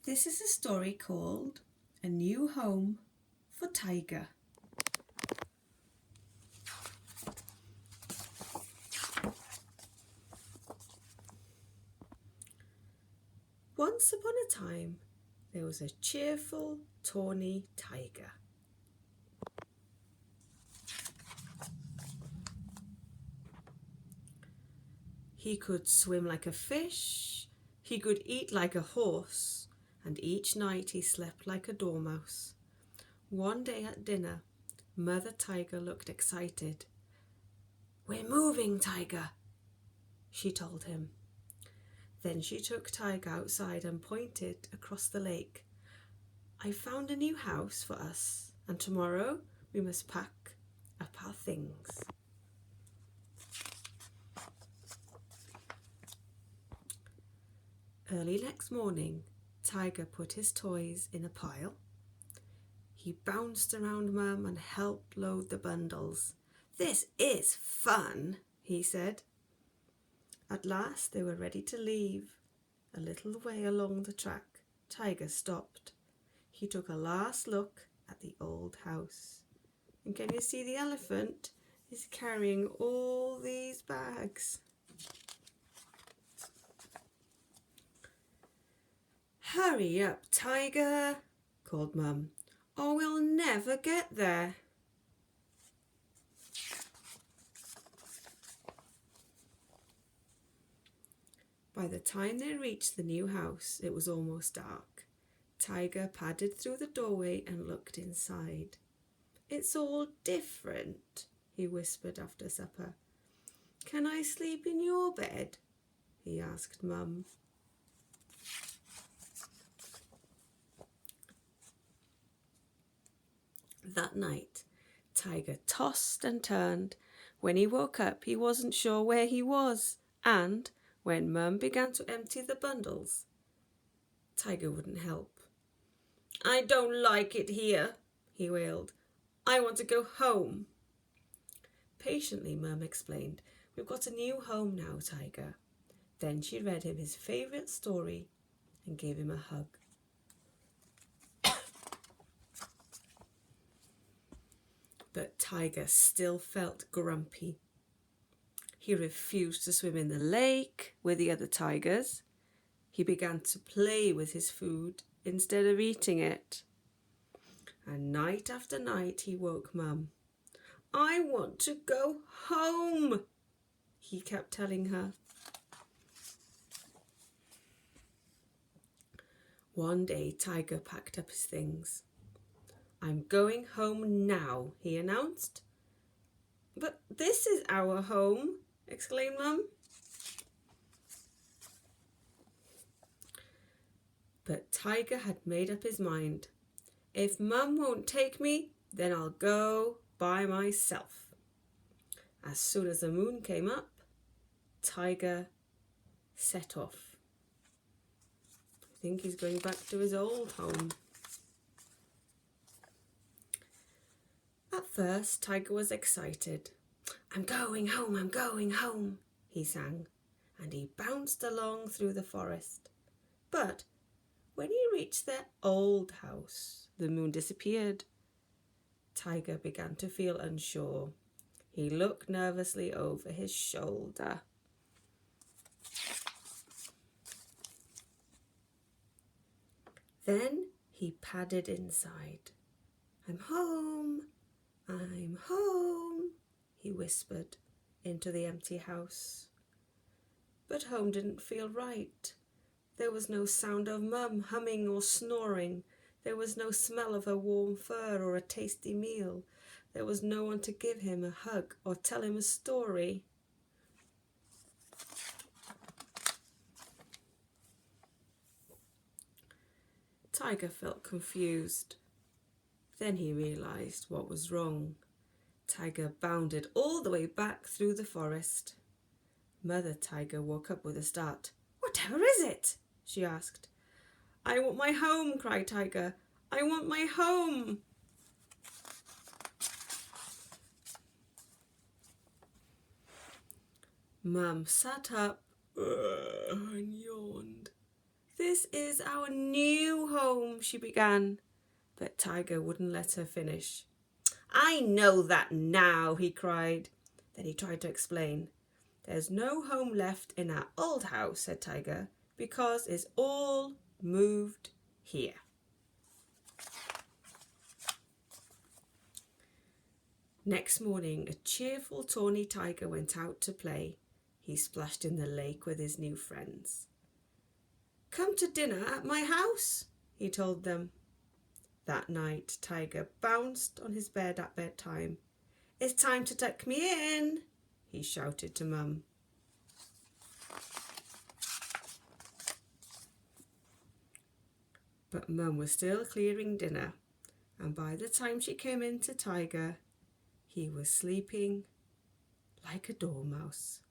This is a story called A New Home for Tiger. Once upon a time, there was a cheerful, tawny tiger. He could swim like a fish, he could eat like a horse, and each night he slept like a dormouse. One day at dinner, Mother Tiger looked excited. "We're moving, Tiger," she told him. Then she took Tiger outside and pointed across the lake. "I found a new house for us, and tomorrow we must pack up our things." Early next morning, Tiger put his toys in a pile. He bounced around Mum and helped load the bundles. "This is fun," he said. At last they were ready to leave. A little way along the track, Tiger stopped. He took a last look at the old house. And can you see the elephant is carrying all these bags? "Hurry up, Tiger," called Mum, "or we'll never get there." By the time they reached the new house, it was almost dark. Tiger padded through the doorway and looked inside. "It's all different," he whispered after supper. "Can I sleep in your bed?" he asked Mum. That night, Tiger tossed and turned. When he woke up, he wasn't sure where he was, and when Mum began to empty the bundles, Tiger wouldn't help. "I don't like it here," he wailed. "I want to go home." Patiently, Mum explained, "We've got a new home now, Tiger." Then she read him his favourite story and gave him a hug. But Tiger still felt grumpy. He refused to swim in the lake with the other tigers. He began to play with his food instead of eating it. And night after night he woke Mum. "I want to go home," he kept telling her. One day Tiger packed up his things. "I'm going home now," he announced. "But this is our home," exclaimed Mum. But Tiger had made up his mind. "If Mum won't take me, then I'll go by myself." As soon as the moon came up, Tiger set off. I think he's going back to his old home. At first, Tiger was excited. "I'm going home," he sang, and he bounced along through the forest. But when he reached their old house, the moon disappeared. Tiger began to feel unsure. He looked nervously over his shoulder. Then he padded inside. I'm home," he whispered into the empty house. But home didn't feel right. There was no sound of Mum humming or snoring. There was no smell of her warm fur or a tasty meal. There was no one to give him a hug or tell him a story. Tiger felt confused. Then he realised what was wrong. Tiger bounded all the way back through the forest. Mother Tiger woke up with a start. "Whatever is it?" she asked. "I want my home," cried Tiger. "I want my home." Mum sat up and yawned. "This is our new home," she began, but Tiger wouldn't let her finish. "I know that now," he cried. Then he tried to explain. "There's no home left in our old house," said Tiger, "because it's all moved here." Next morning, a cheerful tawny tiger went out to play. He splashed in the lake with his new friends. "Come to dinner at my house," he told them. That night, Tiger bounced on his bed at bedtime. "It's time to tuck me in," he shouted to Mum. But Mum was still clearing dinner, and by the time she came in to Tiger, he was sleeping like a dormouse.